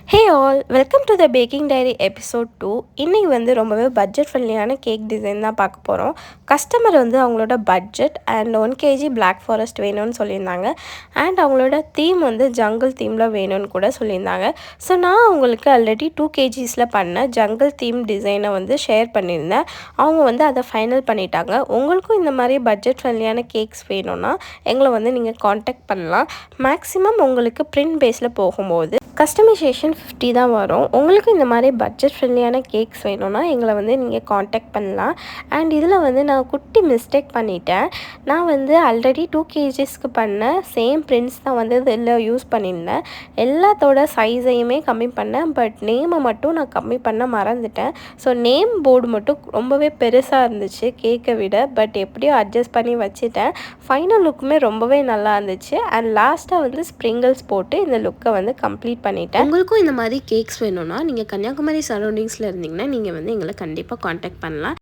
Hey all welcome to the baking diary episode 2. இன்றைக்கி வந்து ரொம்பவே பட்ஜெட் ஃப்ரெண்ட்லியான கேக் டிசைன் தான் பார்க்க போகிறோம். கஸ்டமர் வந்து அவங்களோட budget and 1 kg black forest வேணும்னு சொல்லியிருந்தாங்க. அண்ட் அவங்களோட தீம் வந்து ஜங்கிள் தீமில் வேணும்னு கூட சொல்லியிருந்தாங்க. ஸோ நான் அவங்களுக்கு ஆல்ரெடி 2 kgs பண்ண ஜங்கிள் தீம் டிசைனை வந்து ஷேர் பண்ணியிருந்தேன். அவங்க வந்து அதை ஃபைனல் பண்ணிட்டாங்க. உங்களுக்கும் இந்த மாதிரி பட்ஜெட் ஃப்ரெண்ட்லியான கேக்ஸ் வேணும்னா எங்களை வந்து நீங்கள் காண்டாக்ட் பண்ணலாம். மேக்ஸிமம் உங்களுக்கு பிரிண்ட் பேஸில் போகும்போது கஸ்டமைசேஷன் 50 தான் வரும். உங்களுக்கு இந்த மாதிரி பட்ஜெட் ஃப்ரெண்ட்லியான கேக்ஸ் வேணும்னா எங்களை வந்து நீங்கள் காண்டாக்ட் பண்ணலாம். அண்ட் இதில் வந்து நான் குட்டி மிஸ்டேக் பண்ணிட்டேன். நான் வந்து ஆல்ரெடி 2 kgsக்கு பண்ண சேம் பிரிண்ட்ஸ் தான் வந்து இதில் யூஸ் பண்ணியிருந்தேன். எல்லாத்தோட சைஸையுமே கம்மி பண்ணேன். பட் நேமை மட்டும் நான் கம்மி பண்ண மறந்துட்டேன். ஸோ நேம் போர்டு மட்டும் ரொம்பவே பெருசாக இருந்துச்சு கேக்கை விட. பட் எப்படியோ அட்ஜஸ்ட் பண்ணி வச்சுட்டேன். ஃபைனல் லுக்குமே ரொம்பவே நல்லா இருந்துச்சு. அண்ட் லாஸ்ட்டாக வந்து ஸ்ப்ரிங்கிள்ஸ் போட்டு இந்த லுக்கை வந்து கம்ப்ளீட் பண்ணிட்டேன். உங்களுக்கும் இந்த மாதிரி கேக்ஸ் வேணும்னா நீங்கள் கன்னியாகுமரி சரௌண்டிங்ஸில் இருந்தீங்கன்னா நீங்கள் வந்து எங்களை கண்டிப்பாக காண்டாக்ட் பண்ணலாம்.